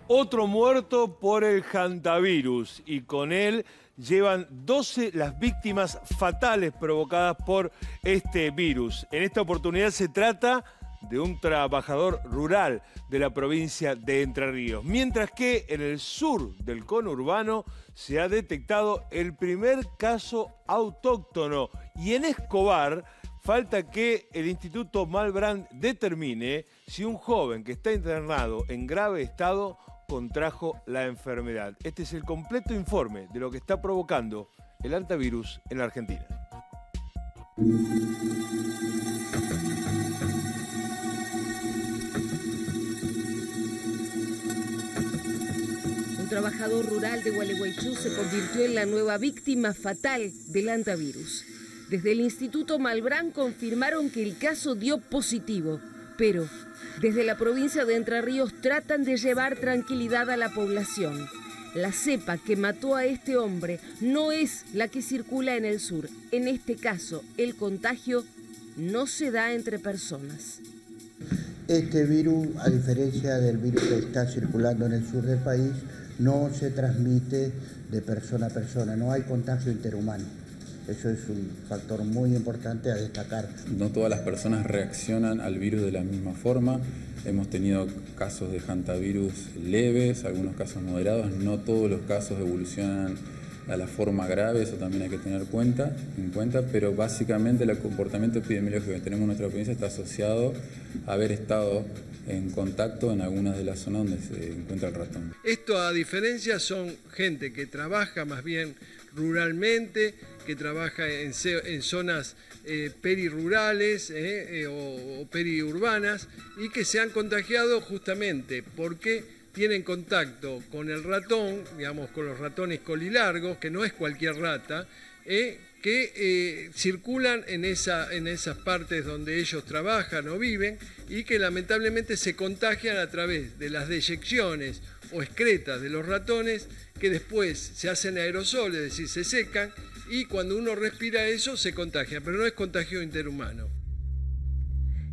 Otro muerto por el hantavirus y con él llevan 12 las víctimas fatales provocadas por este virus. En esta oportunidad se trata de un trabajador rural de la provincia de Entre Ríos, mientras que en el sur del conurbano se ha detectado el primer caso autóctono y en Escobar falta que el Instituto Malbrán determine si un joven que está internado en grave estado contrajo la enfermedad. Este es el completo informe de lo que está provocando el hantavirus en la Argentina. Un trabajador rural de Gualeguaychú se convirtió en la nueva víctima fatal del hantavirus. Desde el Instituto Malbrán confirmaron que el caso dio positivo, pero desde la provincia de Entre Ríos tratan de llevar tranquilidad a la población. La cepa que mató a este hombre no es la que circula en el sur. En este caso, el contagio no se da entre personas. Este virus, a diferencia del virus que está circulando en el sur del país, no se transmite de persona a persona, no hay contagio interhumano. Eso es un factor muy importante a destacar. No todas las personas reaccionan al virus de la misma forma. Hemos tenido casos de hantavirus leves, algunos casos moderados. No todos los casos evolucionan a la forma grave, eso también hay que tener en cuenta, pero básicamente el comportamiento epidemiológico que tenemos en nuestra provincia está asociado a haber estado en contacto en algunas de las zonas donde se encuentra el ratón. Esto, a diferencia, son gente que trabaja más bien ruralmente, que trabaja en zonas perirurales o periurbanas y que se han contagiado justamente porque tienen contacto con el ratón, digamos con los ratones colilargos, que no es cualquier rata, que circulan en esas partes donde ellos trabajan o viven y que lamentablemente se contagian a través de las deyecciones o excretas de los ratones que después se hacen aerosoles, es decir, se secan y cuando uno respira eso se contagia, pero no es contagio interhumano.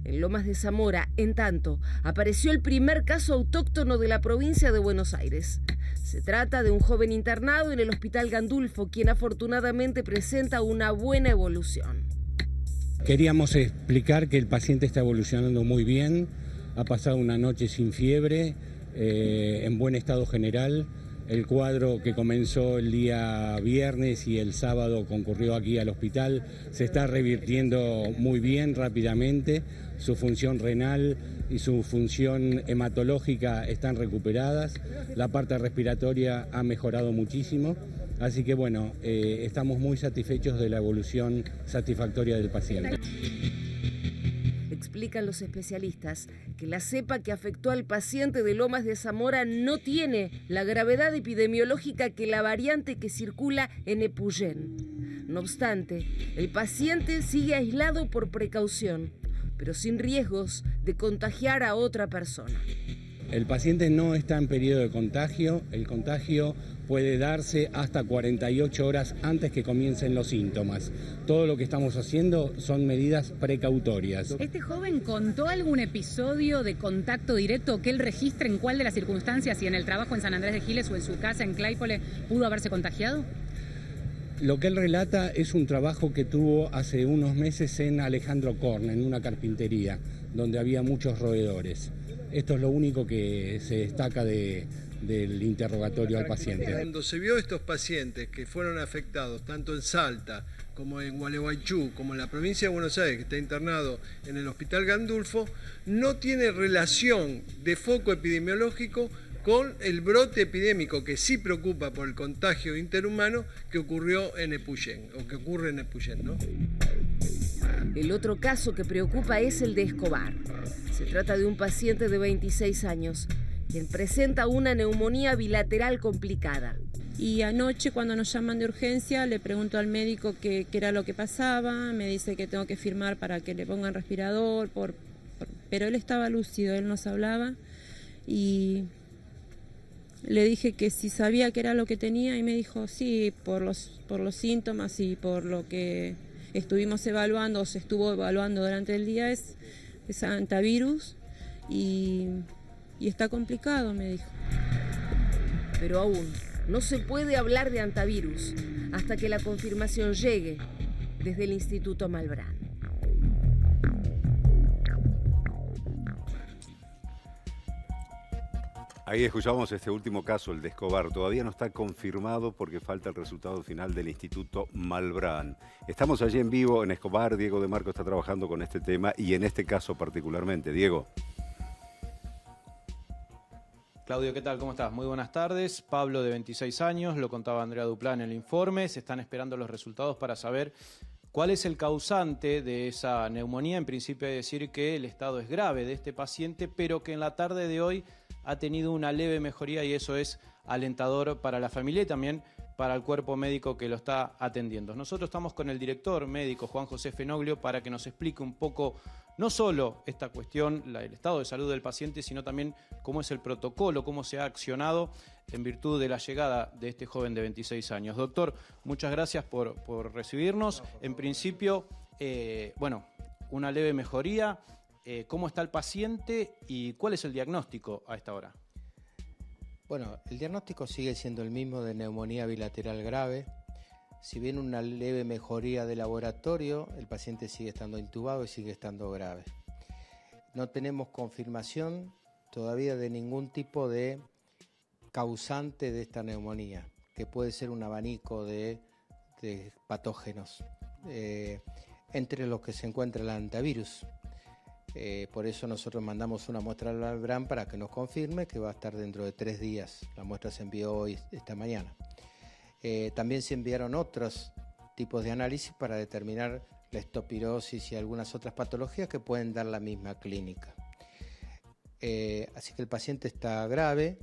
En Lomas de Zamora, en tanto, apareció el primer caso autóctono de la provincia de Buenos Aires. Se trata de un joven internado en el Hospital Gandulfo, quien afortunadamente presenta una buena evolución. Queríamos explicar que el paciente está evolucionando muy bien, ha pasado una noche sin fiebre, en buen estado general. El cuadro que comenzó el día viernes y el sábado concurrió aquí al hospital se está revirtiendo muy bien, rápidamente. Su función renal y su función hematológica están recuperadas. La parte respiratoria ha mejorado muchísimo. Así que bueno, estamos muy satisfechos de la evolución satisfactoria del paciente. Explican los especialistas que la cepa que afectó al paciente de Lomas de Zamora no tiene la gravedad epidemiológica que la variante que circula en Epuyén. No obstante, el paciente sigue aislado por precaución, pero sin riesgos de contagiar a otra persona. El paciente no está en periodo de contagio, el contagio puede darse hasta 48 horas antes que comiencen los síntomas. Todo lo que estamos haciendo son medidas precautorias. ¿Este joven contó algún episodio de contacto directo que él registre en cuál de las circunstancias, si en el trabajo en San Andrés de Giles o en su casa en Claypole, pudo haberse contagiado? Lo que él relata es un trabajo que tuvo hace unos meses en Alejandro Korn, en una carpintería, donde había muchos roedores. Esto es lo único que se destaca del interrogatorio al paciente. Cuando se vio estos pacientes que fueron afectados, tanto en Salta como en Gualeguaychú, como en la provincia de Buenos Aires, que está internado en el Hospital Gandulfo, no tiene relación de foco epidemiológico con el brote epidémico que sí preocupa por el contagio interhumano que ocurrió en Epuyén, o que ocurre en Epuyén, ¿no? El otro caso que preocupa es el de Escobar. Se trata de un paciente de 26 años, quien presenta una neumonía bilateral complicada. Y anoche, cuando nos llaman de urgencia, le pregunto al médico qué era lo que pasaba. Me dice que tengo que firmar para que le pongan respirador, pero él estaba lúcido, él nos hablaba. Y le dije que si sabía qué era lo que tenía, y me dijo sí, por los síntomas y por lo que estuvimos evaluando, o se estuvo evaluando durante el día, es hantavirus y está complicado, me dijo. Pero aún no se puede hablar de antivirus hasta que la confirmación llegue desde el Instituto Malbrán. Ahí escuchamos este último caso, el de Escobar. Todavía no está confirmado porque falta el resultado final del Instituto Malbrán. Estamos allí en vivo en Escobar. Diego de Marco está trabajando con este tema y en este caso particularmente. Diego. Claudio, ¿qué tal? ¿Cómo estás? Muy buenas tardes. Pablo, de 26 años, lo contaba Andrea Duplá en el informe. Se están esperando los resultados para saber cuál es el causante de esa neumonía. En principio hay que decir que el estado es grave de este paciente, pero que en la tarde de hoy ha tenido una leve mejoría y eso es alentador para la familia y también para el cuerpo médico que lo está atendiendo. Nosotros estamos con el director médico Juan José Fenoglio para que nos explique un poco no solo esta cuestión, el estado de salud del paciente, sino también cómo es el protocolo, cómo se ha accionado en virtud de la llegada de este joven de 26 años. Doctor, muchas gracias por recibirnos. En principio, bueno, una leve mejoría. ¿Cómo está el paciente y cuál es el diagnóstico a esta hora? Bueno, el diagnóstico sigue siendo el mismo de neumonía bilateral grave. Si bien una leve mejoría de laboratorio, el paciente sigue estando intubado y sigue estando grave. No tenemos confirmación todavía de ningún tipo de causante de esta neumonía, que puede ser un abanico de patógenos, entre los que se encuentra el antivirus. Por eso nosotros mandamos una muestra al Malbrán para que nos confirme que va a estar dentro de 3 días. La muestra se envió hoy, esta mañana. También se enviaron otros tipos de análisis para determinar la estopirosis y algunas otras patologías que pueden dar la misma clínica. Así que el paciente está grave.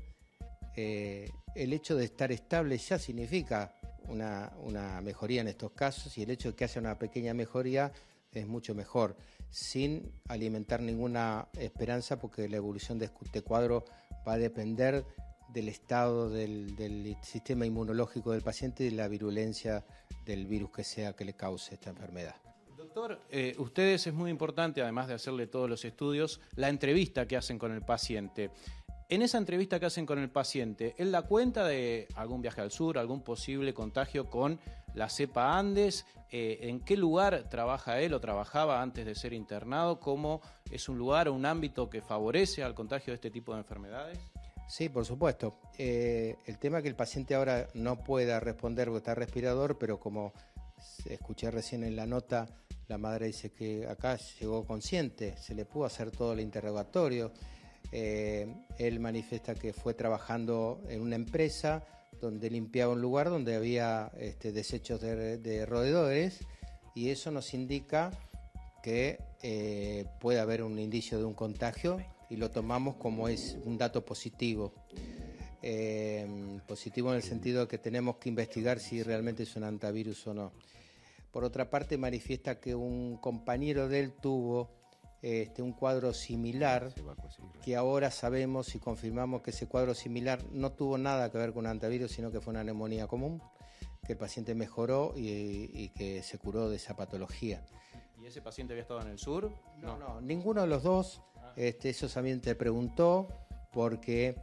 El hecho de estar estable ya significa una mejoría en estos casos y el hecho de que haya una pequeña mejoría es mucho mejor, sin alimentar ninguna esperanza porque la evolución de este cuadro va a depender del estado del sistema inmunológico del paciente y de la virulencia del virus que sea que le cause esta enfermedad. Doctor, ustedes es muy importante, además de hacerle todos los estudios, la entrevista que hacen con el paciente. En esa entrevista que hacen con el paciente, ¿él da cuenta de algún viaje al sur, algún posible contagio con la cepa Andes? ¿En qué lugar trabaja él o trabajaba antes de ser internado? ¿Cómo es un lugar o un ámbito que favorece al contagio de este tipo de enfermedades? Sí, por supuesto. El tema es que el paciente ahora no pueda responder porque está respirador, pero como escuché recién en la nota, la madre dice que acá llegó consciente, se le pudo hacer todo el interrogatorio. Él manifiesta que fue trabajando en una empresa donde limpiaba un lugar donde había desechos de roedores y eso nos indica que puede haber un indicio de un contagio y lo tomamos como es un dato positivo. Positivo en el sentido de que tenemos que investigar si realmente es un antivirus o no. Por otra parte, manifiesta que un compañero de él tuvo un cuadro similar, que ahora sabemos y confirmamos que ese cuadro similar no tuvo nada que ver con un antivirus, sino que fue una neumonía común, que el paciente mejoró y que se curó de esa patología. ¿Y ese paciente había estado en el sur? No, ninguno de los dos. Eso también te preguntó, porque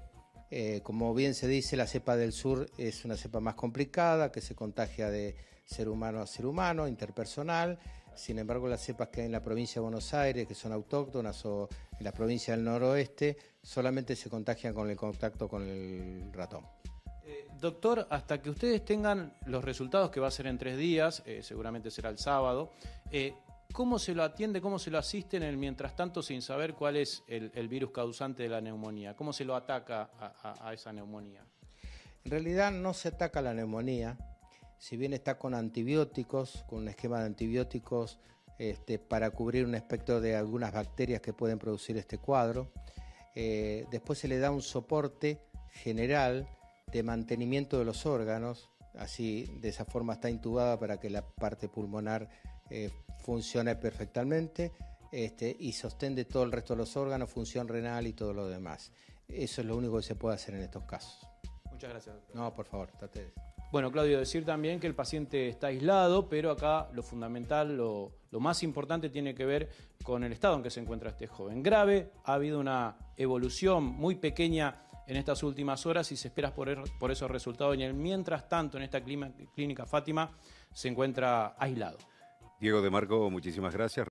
como bien se dice, la cepa del sur es una cepa más complicada, que se contagia de ser humano a ser humano, interpersonal. Sin embargo, las cepas que hay en la provincia de Buenos Aires, que son autóctonas, o en la provincia del noroeste, solamente se contagian con el contacto con el ratón. Doctor, hasta que ustedes tengan los resultados, que va a ser en 3 días, seguramente será el sábado, ¿cómo se lo atiende, cómo se lo asiste en el mientras tanto sin saber cuál es el virus causante de la neumonía? ¿Cómo se lo ataca a esa neumonía? En realidad no se ataca la neumonía. Si bien está con antibióticos, con un esquema de antibióticos para cubrir un espectro de algunas bacterias que pueden producir este cuadro, después se le da un soporte general de mantenimiento de los órganos, así de esa forma está intubada para que la parte pulmonar funcione perfectamente y sostén de todo el resto de los órganos, función renal y todo lo demás. Eso es lo único que se puede hacer en estos casos. Muchas gracias, doctor. No, por favor, trate. Bueno, Claudio, decir también que el paciente está aislado, pero acá lo fundamental, lo más importante tiene que ver con el estado en que se encuentra este joven. Grave, ha habido una evolución muy pequeña en estas últimas horas y se espera por esos resultados. Y mientras tanto, en esta clínica Fátima se encuentra aislado. Diego de Marco, muchísimas gracias.